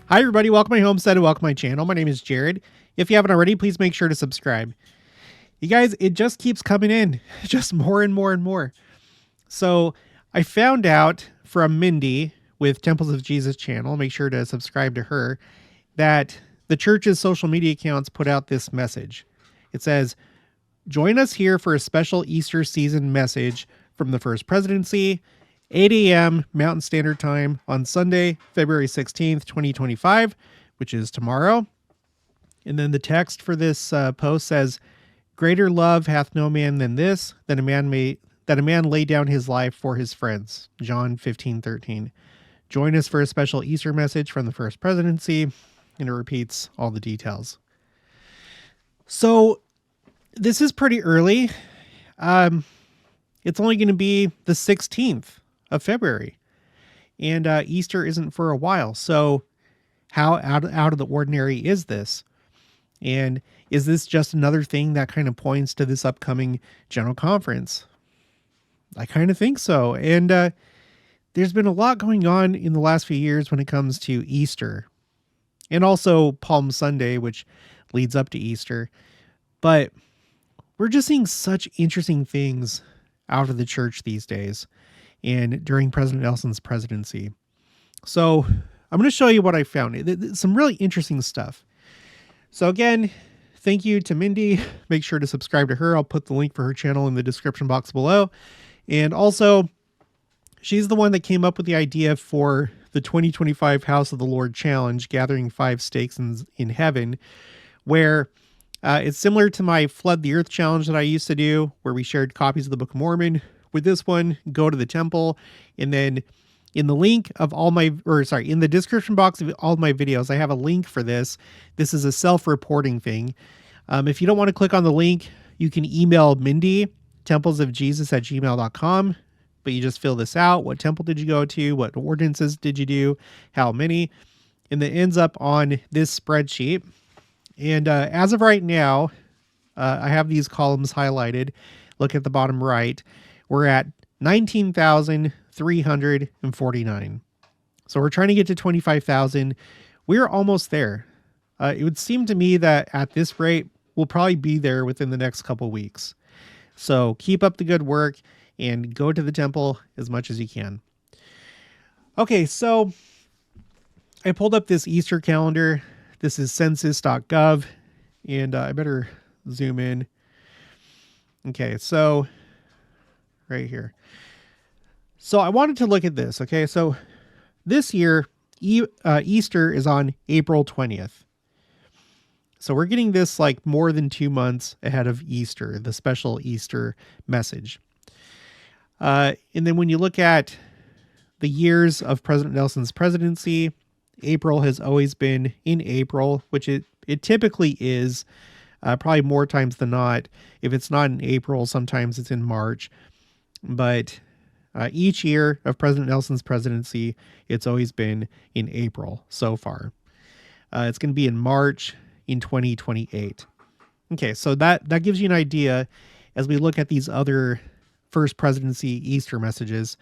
Hi, everybody. Welcome to my homestead and welcome to my channel. My name is Jared. If you haven't already, please make sure to subscribe. You guys, it just keeps coming in, just more and more and more. So I found out from Mindy with Temples of Jesus channel, make sure to subscribe to her, that the church's social media accounts put out this message. It says, join us here for a special Easter season message from the First Presidency, 8 a.m. Mountain Standard Time on Sunday, February 16th, 2025, which is tomorrow. And then the text for this post says, greater love hath no man than this, that a man lay down his life for his friends. John 15:13. Join us for a special Easter message from the First Presidency. And it repeats all the details. So this is pretty early. It's only going to be the 16th of February, and Easter isn't for a while. So how out of the ordinary is this? And is this just another thing that kind of points to this upcoming General Conference? I kind of think so. And there's been a lot going on in the last few years when it comes to Easter and also Palm Sunday, which leads up to Easter. But we're just seeing such interesting things out of the church these days and during President Nelson's presidency. So I'm going to show you what I found. Some really interesting stuff. So again, thank you to Mindy. Make sure to subscribe to her. I'll put the link for her channel in the description box below. And also, she's the one that came up with the idea for the 2025 House of the Lord Challenge, gathering 5 stakes in heaven, where it's similar to my Flood the Earth challenge that I used to do, where we shared copies of the Book of Mormon. With this one, go to the temple, and then in the link of all my, in the description box of all my videos, I have a link for this. This is a self-reporting thing. If you don't want to click on the link, you can email Mindy, templesofjesus@gmail.com, but you just fill this out. What temple did you go to? What ordinances did you do? How many? And it ends up on this spreadsheet. And as of right now, I have these columns highlighted. Look at the bottom right. We're at 19,349. So we're trying to get to 25,000. We're almost there. It would seem to me that at this rate, we'll probably be there within the next couple weeks. So keep up the good work and go to the temple as much as you can. Okay, so I pulled up this Easter calendar. This is census.gov, and I better zoom in. Okay, so right here. So I wanted to look at this. Okay, so this year, Easter is on April 20th. So we're getting this like more than 2 months ahead of Easter, the special Easter message. And then when you look at the years of President Nelson's presidency, April has always been in April, which it typically is, probably more times than not. If it's not in April, sometimes it's in March. But each year of President Nelson's presidency, it's always been in April so far. It's going to be in March in 2028. Okay, so that gives you an idea as we look at these other First Presidency Easter messages.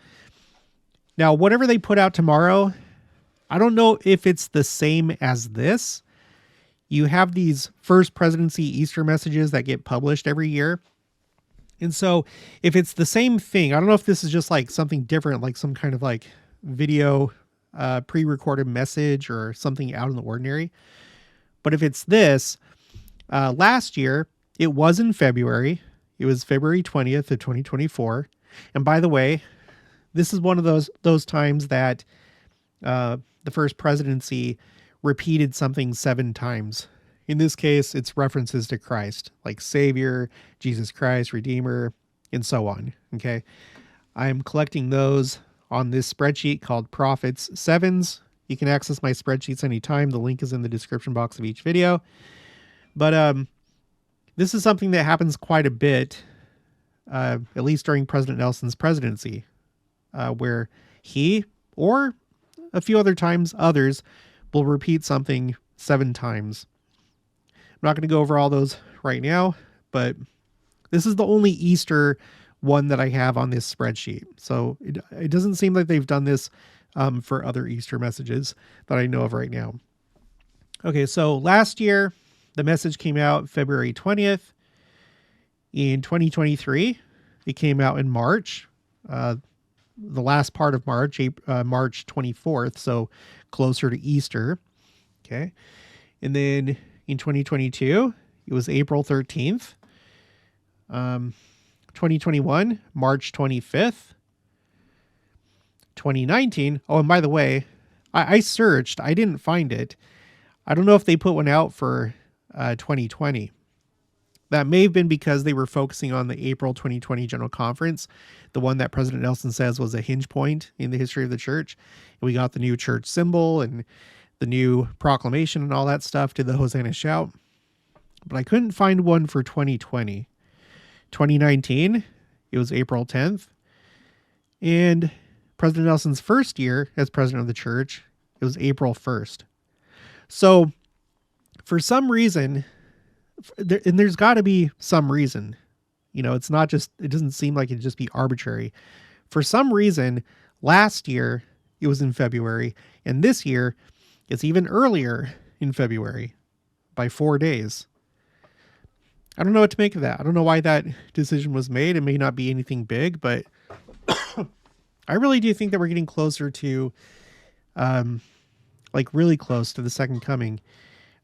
Now, whatever they put out tomorrow, I don't know if it's the same as this. You have these First Presidency Easter messages that get published every year. And so if it's the same thing, I don't know if this is just like something different, like some kind of like video pre-recorded message or something out in the ordinary. But if it's this, last year, it was in February. It was February 20th of 2024. And by the way, this is one of those times that the First Presidency repeated something 7 times. In this case, it's references to Christ, like Savior, Jesus Christ, Redeemer, and so on. Okay. I'm collecting those on this spreadsheet called Prophets Sevens. You can access my spreadsheets anytime. The link is in the description box of each video. But this is something that happens quite a bit, at least during President Nelson's presidency, where he or a few other times others will repeat something 7 times. I'm not going to go over all those right now, but this is the only Easter one that I have on this spreadsheet. So it doesn't seem like they've done this for other Easter messages that I know of right now. Okay, so last year, the message came out February 20th. In 2023, it came out in March, the last part of March, March 24th, so closer to Easter. Okay. And then in 2022, it was April 13th. 2021, March 25th. 2019. Oh, and by the way, I searched. I didn't find it. I don't know if they put one out for 2020. That may have been because they were focusing on the April 2020 General Conference, the one that President Nelson says was a hinge point in the history of the church. And we got the new church symbol and the new proclamation and all that stuff to the Hosanna shout. But I couldn't find one for 2020. 2019, it was April 10th. And President Nelson's first year as president of the church, it was April 1st. So for some reason, and there's got to be some reason, it's not just, it doesn't seem like it'd just be arbitrary. For some reason, last year it was in February, and this year it's even earlier in February by 4 days. I don't know what to make of that. I don't know why that decision was made. It may not be anything big, but I really do think that we're getting closer to, really close to the second coming.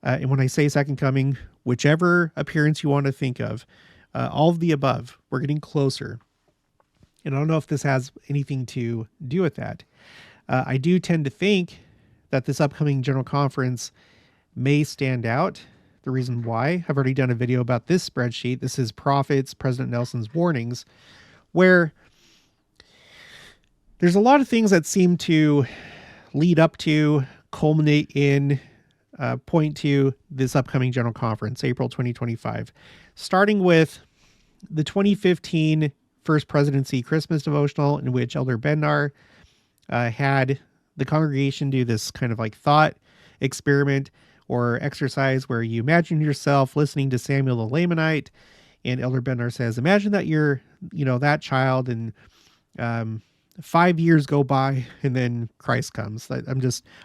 And when I say second coming, whichever appearance you want to think of, all of the above, we're getting closer. And I don't know if this has anything to do with that. I do tend to think that this upcoming General Conference may stand out. The reason why, I've already done a video about this spreadsheet. This is Prophets, President Nelson's warnings, where there's a lot of things that seem to lead up to, culminate in, point to this upcoming General Conference, April 2025, starting with the 2015 First Presidency Christmas devotional, in which Elder Bednar had the congregation do this kind of like thought experiment or exercise where you imagine yourself listening to Samuel the Lamanite, and Elder Bednar says, imagine that you're, that child, and 5 years go by and then Christ comes. I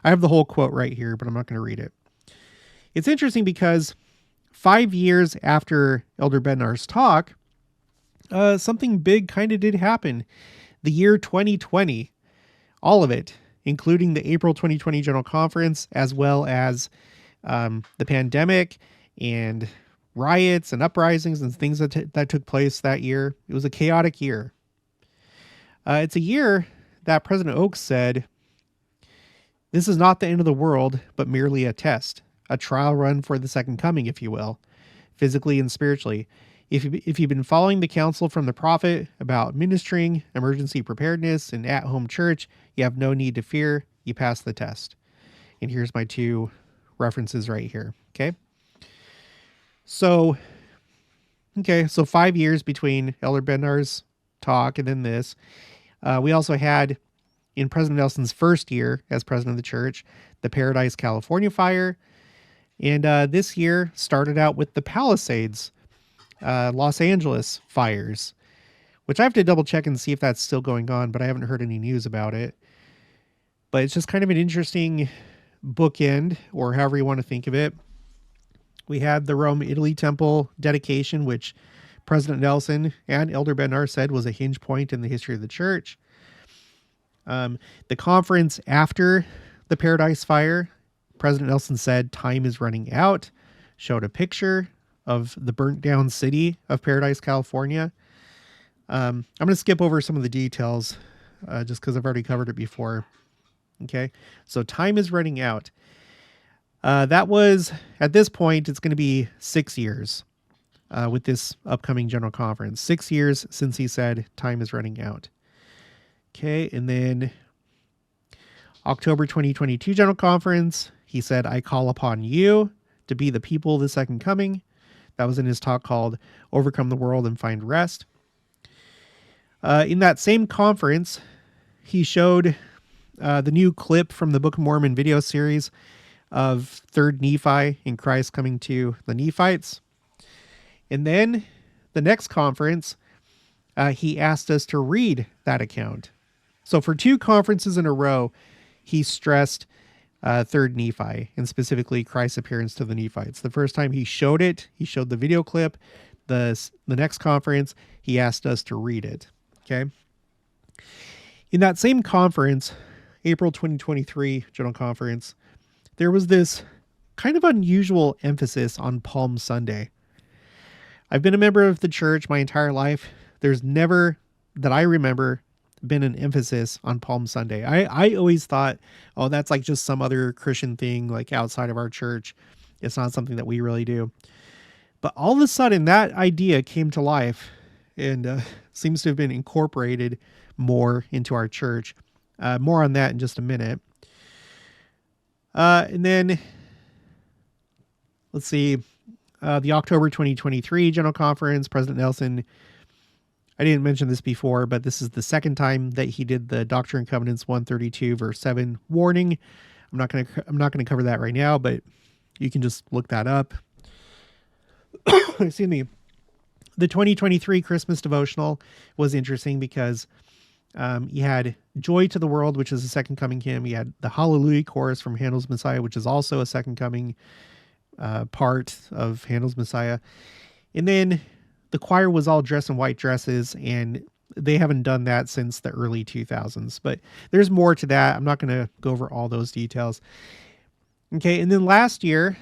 have the whole quote right here, but I'm not going to read it. It's interesting because 5 years after Elder Bednar's talk, something big kind of did happen. The year 2020, all of it, including the April 2020 General Conference, as well as the pandemic and riots and uprisings and things that took place that year. It was a chaotic year. It's a year that President Oaks said, this is not the end of the world, but merely a test, a trial run for the second coming, if you will, physically and spiritually. If you've been following the counsel from the prophet about ministering, emergency preparedness, and at-home church, you have no need to fear. You pass the test. And here's my two references right here. Okay. So 5 years between Elder Bednar's talk and then this. We also had, in President Nelson's first year as president of the church, the Paradise, California fire. And this year started out with the Palisades, Los Angeles fires, which I have to double check and see if that's still going on, but I haven't heard any news about it. But it's just kind of an interesting bookend, or however you want to think of it. We had the Rome, Italy temple dedication, which President Nelson and Elder Bednar said was a hinge point in the history of the church. The conference after the Paradise Fire, President Nelson said time is running out, showed a picture of the burnt down city of Paradise, California. I'm going to skip over some of the details just because I've already covered it before. Okay, so time is running out. That was, at this point, it's going to be 6 years. With this upcoming General Conference. 6 years since he said time is running out. Okay, and then October 2022 General Conference, he said, I call upon you to be the people of the second coming. That was in his talk called Overcome the World and Find Rest. In that same conference, he showed the new clip from the Book of Mormon video series of 3rd Nephi and Christ coming to the Nephites. And then the next conference, he asked us to read that account. So for 2 conferences in a row, he stressed third Nephi, and specifically Christ's appearance to the Nephites. The first time he showed it, he showed the video clip. The next conference, he asked us to read it. Okay. In that same conference, April 2023 General Conference, there was this kind of unusual emphasis on Palm Sunday. I've been a member of the church my entire life. There's never, that I remember, been an emphasis on Palm Sunday. I always thought, oh, that's like just some other Christian thing like outside of our church. It's not something that we really do. But all of a sudden that idea came to life and seems to have been incorporated more into our church. More on that in just a minute. And then let's see, the October 2023 General Conference, President Nelson, I didn't mention this before, but this is the second time that he did the Doctrine and Covenants 132 verse 7 warning. I'm not going to cover that right now, but you can just look that up. Excuse me. The 2023 Christmas devotional was interesting because you had Joy to the World, which is a second coming hymn. You had the Hallelujah chorus from Handel's Messiah, which is also a second coming part of Handel's Messiah. And then the choir was all dressed in white dresses, and they haven't done that since the early 2000s. But there's more to that. I'm not going to go over all those details. Okay, and then last year,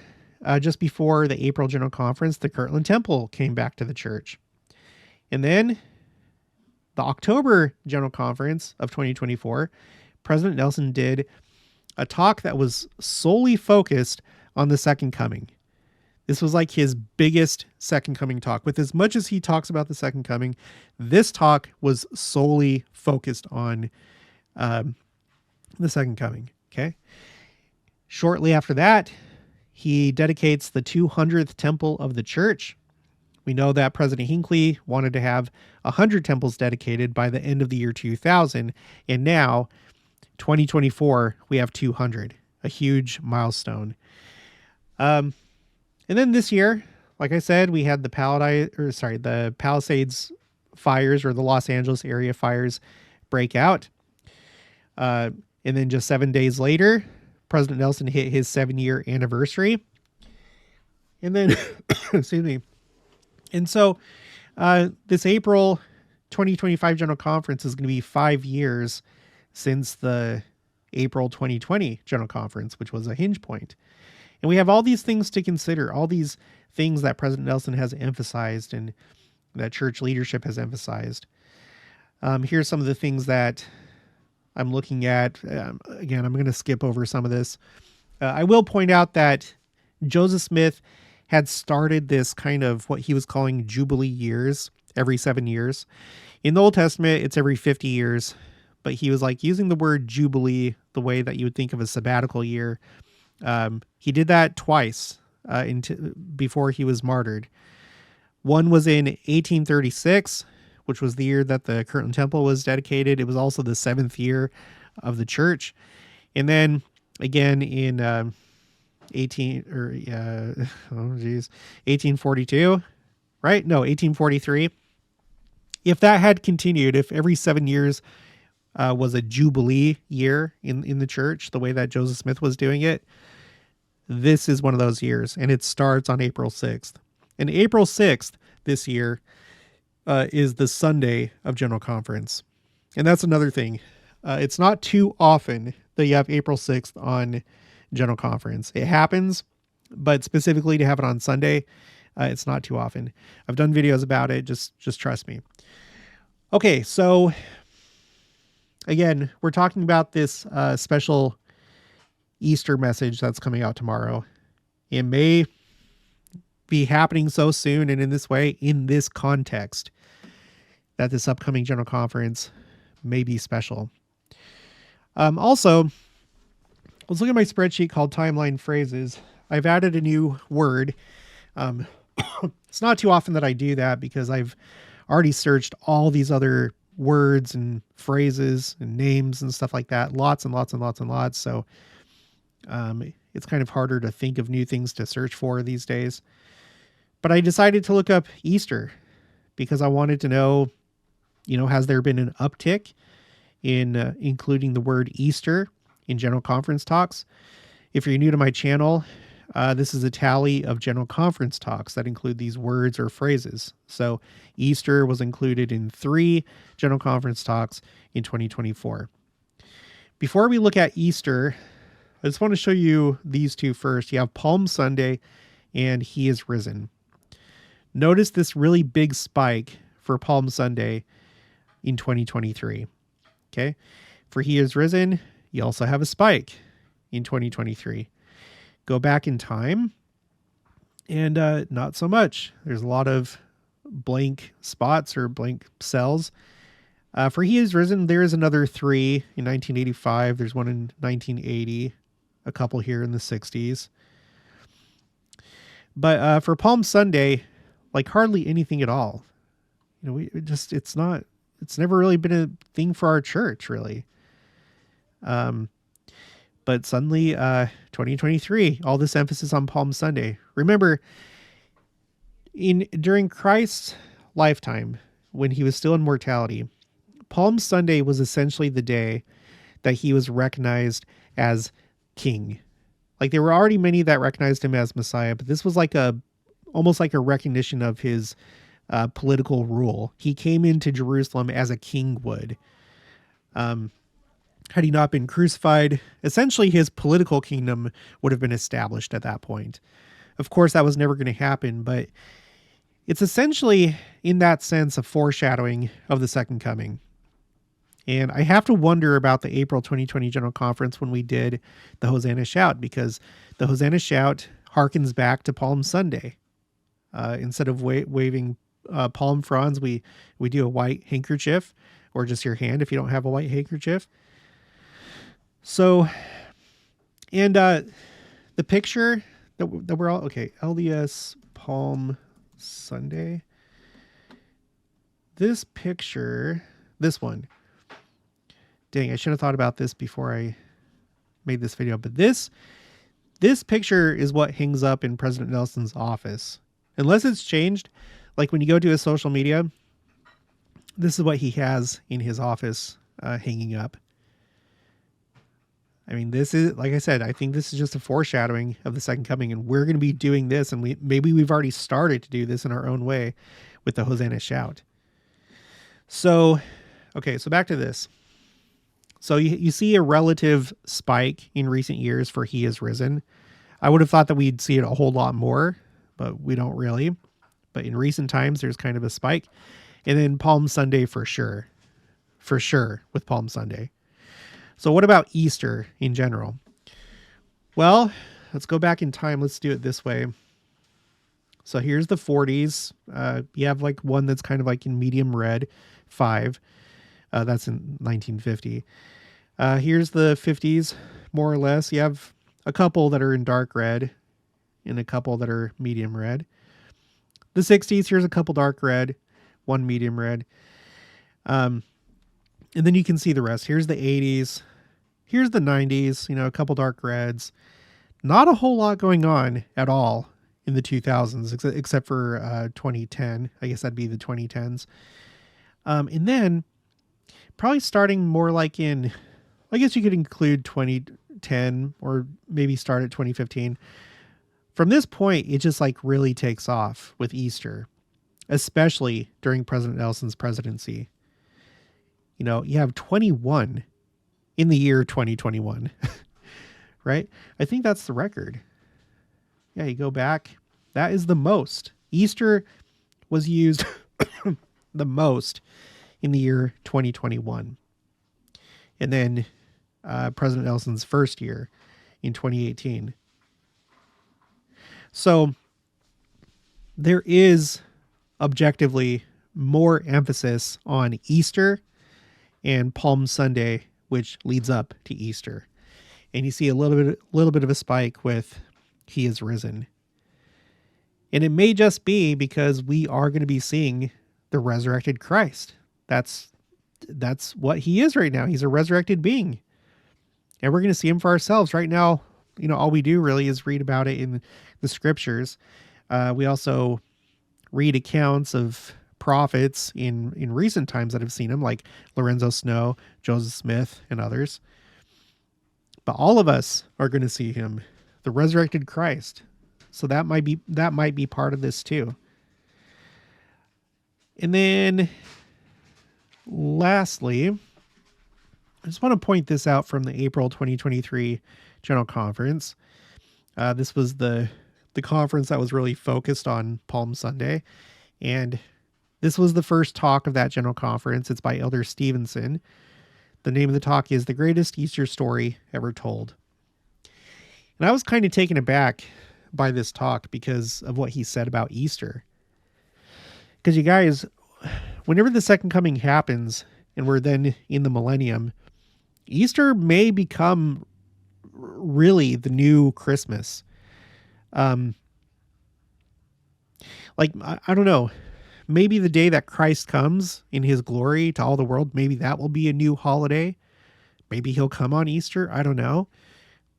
just before the April General Conference, the Kirtland Temple came back to the church. And then the October General Conference of 2024, President Nelson did a talk that was solely focused on the second coming. This was like his biggest second coming talk. With as much as he talks about the second coming, this talk was solely focused on the second coming. Okay. Shortly after that, he dedicates the 200th temple of the church. We know that President Hinckley wanted to have 100 temples dedicated by the end of the year 2000. And now, 2024, we have 200, a huge milestone. And then this year, like I said, we had the Palisades fires, or the Los Angeles area fires, break out. And then just 7 days later, President Nelson hit his 7-year anniversary. And then, excuse me. And so this April 2025 General Conference is going to be 5 years since the April 2020 General Conference, which was a hinge point. And we have all these things to consider, all these things that President Nelson has emphasized and that church leadership has emphasized. Here's some of the things that I'm looking at. Again, I'm going to skip over some of this. I will point out that Joseph Smith had started this kind of what he was calling Jubilee years every 7 years. In the Old Testament, it's every 50 years, but he was like using the word Jubilee the way that you would think of a sabbatical year. He did that twice before he was martyred. One was in 1836, which was the year that the Kirtland Temple was dedicated. It was also the 7th year of the church. And then again in 1842, right? No, 1843. If that had continued, if every 7 years was a Jubilee year in the church, the way that Joseph Smith was doing it, this is one of those years, and it starts on April 6th. And April 6th this year is the Sunday of General Conference. And that's another thing. It's not too often that you have April 6th on General Conference. It happens, but specifically to have it on Sunday, it's not too often. I've done videos about it. Just trust me. Okay, so again, we're talking about this special Easter message that's coming out tomorrow. It may be happening so soon and in this way, in this context, that this upcoming General Conference may be special. Also, let's look at my spreadsheet called Timeline Phrases. I've added a new word. It's not too often that I do that because I've already searched all these other words and phrases and names and stuff like that. Lots and lots and lots and lots. So it's kind of harder to think of new things to search for these days. But I decided to look up Easter because I wanted to know, has there been an uptick in including the word Easter in General Conference talks? If you're new to my channel, this is a tally of general conference talks that include these words or phrases. So Easter was included in 3 general conference talks in 2024. Before we look at Easter, I just want to show you these two first. You have Palm Sunday and He is Risen. Notice this really big spike for Palm Sunday in 2023. Okay. For He is Risen, you also have a spike in 2023. Go back in time and not so much. There's a lot of blank spots or blank cells. For He is Risen, there is another 3 in 1985. There's one in 1980, a couple here in the 60s. But for Palm Sunday, like hardly anything at all. You know, it's never really been a thing for our church, really. But suddenly, 2023, all this emphasis on Palm Sunday. Remember, during Christ's lifetime, when He was still in mortality, Palm Sunday was essentially the day that He was recognized as king. Like, there were already many that recognized Him as Messiah, but this was almost like a recognition of His political rule. He came into Jerusalem as a king would. Had He not been crucified, essentially His political kingdom would have been established at that point. Of course, that was never going to happen, but it's essentially, in that sense, a foreshadowing of the second coming. And I have to wonder about the April 2020 General Conference when we did the Hosanna Shout, because the Hosanna Shout harkens back to Palm Sunday. Instead of waving palm fronds, we do a white handkerchief, or just your hand if you don't have a white handkerchief. So, and the picture that we're all, okay, LDS Palm Sunday. This picture, this one. Dang, I should have thought about this before I made this video. But this picture is what hangs up in President Nelson's office. Unless it's changed, like when you go to his social media, this is what he has in his office hanging up. I mean, this is, like I said, I think this is just a foreshadowing of the second coming, and we're going to be doing this, and maybe we've already started to do this in our own way with the Hosanna Shout. So, okay, so back to this. So you see a relative spike in recent years for He is Risen. I would have thought that we'd see it a whole lot more, but we don't really. But in recent times, there's kind of a spike. And then Palm Sunday for sure with Palm Sunday. So what about Easter in general? Well, let's go back in time. Let's do it this way. So here's the 40s. You have like one that's kind of like in medium red, 5. That's in 1950. Here's the 50s, more or less. You have a couple that are in dark red and a couple that are medium red. The 60s, here's a couple dark red, one medium red. And then you can see the rest. Here's the 80s. Here's the 90s, a couple dark reds. Not a whole lot going on at all in the 2000s, except for 2010. I guess that'd be the 2010s. And then probably starting more like in, I guess you could include 2010 or maybe start at 2015. From this point, it just like really takes off with Easter, especially during President Nelson's presidency. You have 21 in the year 2021, right? I think that's the record. Yeah, you go back. That is the most. Easter was used the most in the year 2021. And then President Nelson's first year in 2018. So there is objectively more emphasis on Easter and Palm Sunday, which leads up to Easter. And you see a little bit of a spike with He is Risen. And it may just be because we are going to be seeing the resurrected Christ. That's what He is right now. He's a resurrected being. And we're going to see Him for ourselves right now. All we do really is read about it in the scriptures. We also read accounts of prophets in recent times that have seen Him, like Lorenzo Snow, Joseph Smith, and others. But all of us are going to see Him the resurrected Christ. So that might be part of this too. And then lastly, I just want to point this out from the April 2023 General Conference. This was the conference that was really focused on Palm Sunday. And this was the first talk of that General Conference. It's by Elder Stevenson. The name of the talk is The Greatest Easter Story Ever Told. And I was kind of taken aback by this talk because of what he said about Easter. Because you guys, whenever the second coming happens and we're then in the millennium, Easter may become really the new Christmas. I don't know. Maybe the day that Christ comes in his glory to all the world, maybe that will be a new holiday. Maybe he'll come on Easter. I don't know.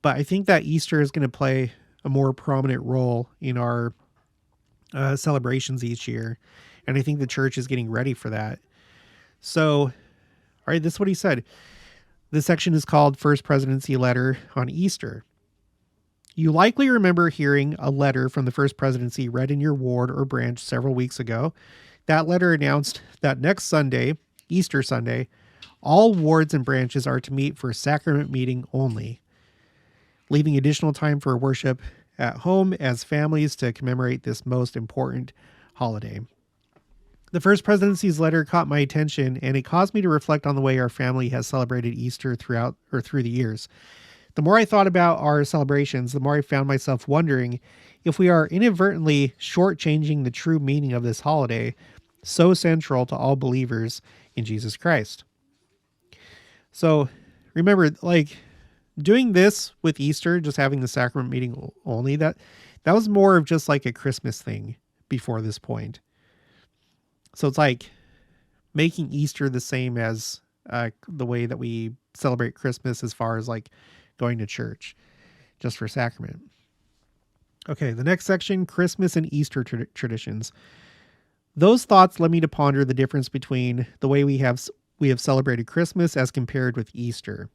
But I think that Easter is going to play a more prominent role in our celebrations each year. And I think the church is getting ready for that. So, all right, this is what he said. This section is called First Presidency Letter on Easter. You likely remember hearing a letter from the First Presidency read in your ward or branch several weeks ago. That letter announced that next Sunday, Easter Sunday, all wards and branches are to meet for a sacrament meeting only, leaving additional time for worship at home as families to commemorate this most important holiday. The First Presidency's letter caught my attention, and it caused me to reflect on the way our family has celebrated Easter through the years. The more I thought about our celebrations, the more I found myself wondering if we are inadvertently shortchanging the true meaning of this holiday, so central to all believers in Jesus Christ. So remember, doing this with Easter, just having the sacrament meeting only, that was more of just like a Christmas thing before this point. So it's like making Easter the same as the way that we celebrate Christmas as far as going to church just for sacrament. Okay, the next section, Christmas and Easter traditions. Those thoughts led me to ponder the difference between the way we have celebrated Christmas as compared with Easter.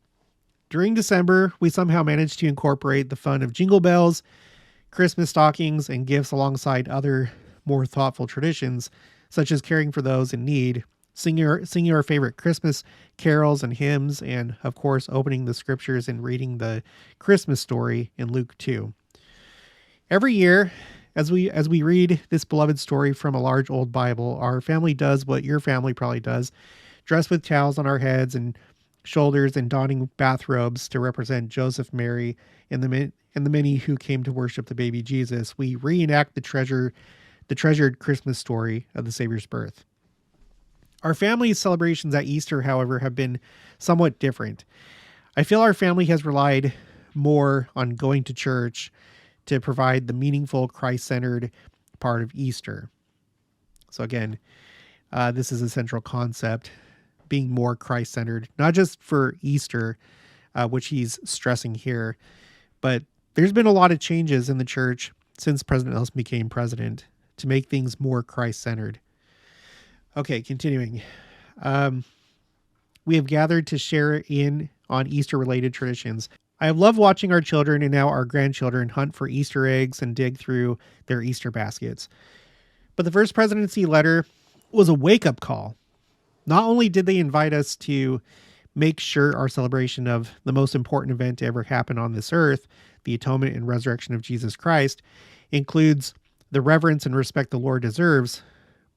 During December, we somehow managed to incorporate the fun of jingle bells, Christmas stockings, and gifts alongside other more thoughtful traditions, such as caring for those in need, singing our favorite Christmas carols and hymns, and of course, opening the scriptures and reading the Christmas story in Luke 2. Every year, as we read this beloved story from a large old Bible, our family does what your family probably does, dressed with towels on our heads and shoulders and donning bathrobes to represent Joseph, Mary, and the many who came to worship the baby Jesus. We reenact the treasured Christmas story of the Savior's birth. Our family's celebrations at Easter, however, have been somewhat different. I feel our family has relied more on going to church to provide the meaningful Christ-centered part of Easter. So again, this is a central concept, being more Christ-centered, not just for Easter, which he's stressing here, but there's been a lot of changes in the church since President Nelson became president to make things more Christ-centered. Okay, continuing. We have gathered to share in on Easter-related traditions. I have loved watching our children and now our grandchildren hunt for Easter eggs and dig through their Easter baskets. But the First Presidency letter was a wake-up call. Not only did they invite us to make sure our celebration of the most important event to ever happen on this earth, the atonement and resurrection of Jesus Christ, includes the reverence and respect the Lord deserves,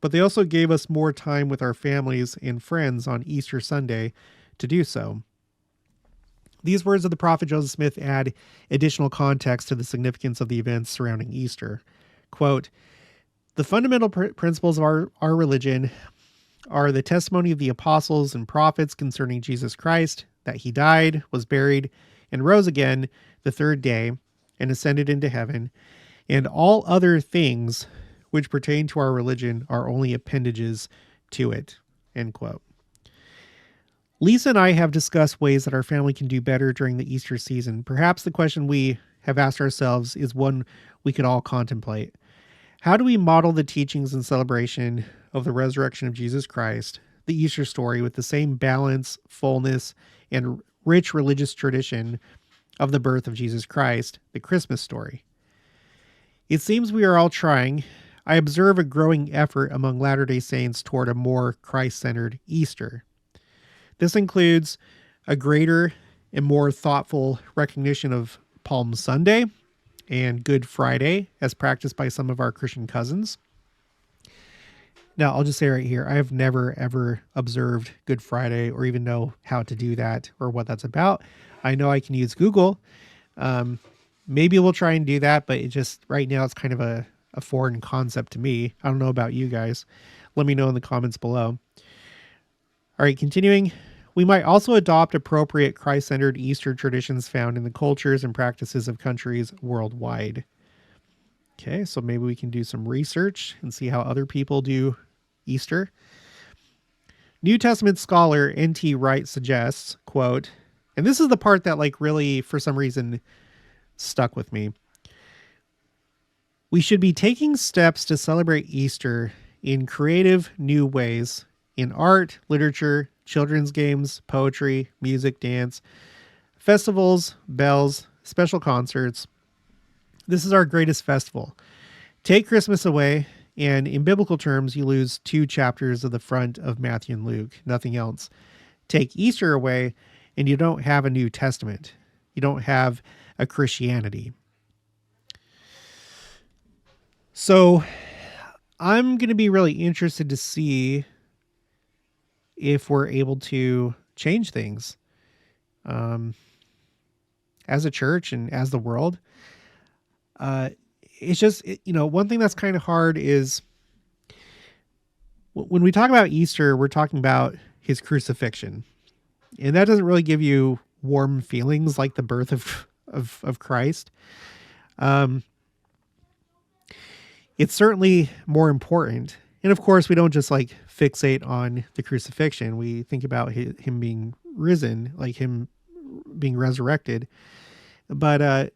but they also gave us more time with our families and friends on Easter Sunday to do so. These words of the prophet Joseph Smith add additional context to the significance of the events surrounding Easter. Quote, the fundamental principles of our religion are the testimony of the apostles and prophets concerning Jesus Christ, that he died, was buried, and rose again the third day, and ascended into heaven, and all other things which pertain to our religion are only appendages to it. End quote. Lisa and I have discussed ways that our family can do better during the Easter season. Perhaps the question we have asked ourselves is one we could all contemplate. How do we model the teachings and celebration of the resurrection of Jesus Christ, the Easter story, with the same balance, fullness, and rich religious tradition of the birth of Jesus Christ, the Christmas story. It seems we are all trying. I observe a growing effort among Latter-day Saints toward a more Christ-centered Easter. This includes a greater and more thoughtful recognition of Palm Sunday and Good Friday as practiced by some of our Christian cousins. Now, I'll just say right here, I have never, ever observed Good Friday or even know how to do that or what that's about. I know I can use Google. Maybe we'll try and do that, but it just, right now, it's kind of a foreign concept to me. I don't know about you guys. Let me know in the comments below. All right, continuing. We might also adopt appropriate Christ-centered Easter traditions found in the cultures and practices of countries worldwide. Okay, so maybe we can do some research and see how other people do Easter. New Testament scholar N.T. Wright suggests, quote, and this is the part that like really, for some reason, stuck with me. We should be taking steps to celebrate Easter in creative new ways in art, literature, children's games, poetry, music, dance, festivals, bells, special concerts. This is our greatest festival. Take Christmas away, and in biblical terms, you lose 2 chapters of the front of Matthew and Luke, nothing else. Take Easter away, and you don't have a New Testament. You don't have a Christianity. So I'm going to be really interested to see if we're able to change things as a church and as the world. It's just, one thing that's kind of hard is when we talk about Easter, we're talking about his crucifixion. And that doesn't really give you warm feelings like the birth of Christ. It's certainly more important. And of course, we don't just like fixate on the crucifixion. We think about him being risen, like him being resurrected. But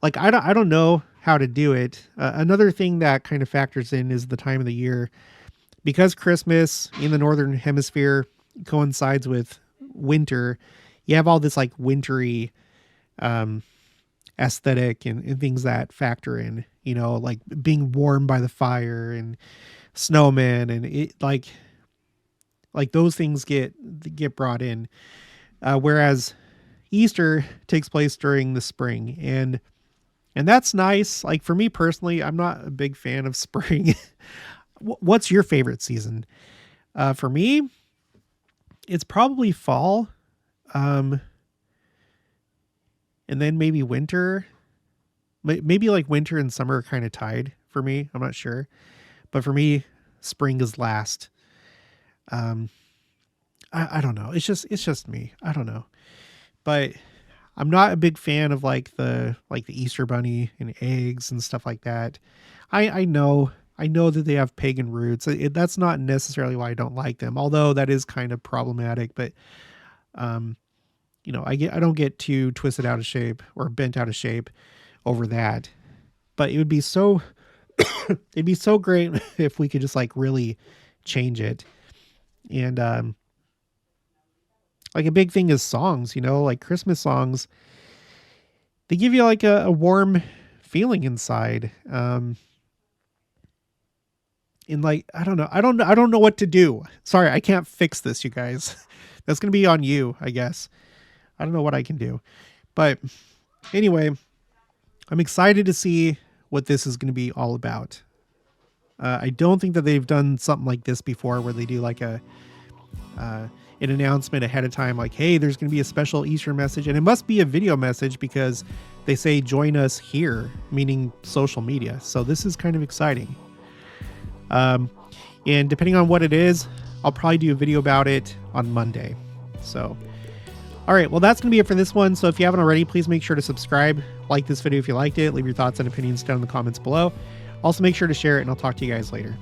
like, I don't know how to do it. Another thing that kind of factors in is the time of the year. Because Christmas in the Northern Hemisphere coincides with winter, you have all this like wintry aesthetic and things that factor in, like being warmed by the fire and snowmen and it like those things get brought in. Whereas Easter takes place during the spring and that's nice. Like for me personally, I'm not a big fan of spring. What's your favorite season? For me, it's probably fall. And then maybe winter. Maybe like winter and summer are kind of tied for me. I'm not sure. But for me, spring is last. I don't know. It's just me. I don't know. But I'm not a big fan of like the Easter bunny and eggs and stuff like that. I know that they have pagan roots. That's not necessarily why I don't like them, although that is kind of problematic. But I don't get too twisted out of shape or bent out of shape over that. But it would be so it'd be so great if we could just like really change it. And like a big thing is songs, like Christmas songs. They give you like a warm feeling inside. And like, I don't know what to do. Sorry, I can't fix this, you guys. That's going to be on you, I guess. I don't know what I can do. But anyway, I'm excited to see what this is going to be all about. I don't think that they've done something like this before where they do like an announcement ahead of time, like, hey, there's going to be a special Easter message. And it must be a video message because they say, join us here, meaning social media. So this is kind of exciting. And depending on what it is, I'll probably do a video about it on Monday. So, all right, well, that's going to be it for this one. So if you haven't already, please make sure to subscribe, like this video if you liked it, leave your thoughts and opinions down in the comments below. Also, make sure to share it, and I'll talk to you guys later.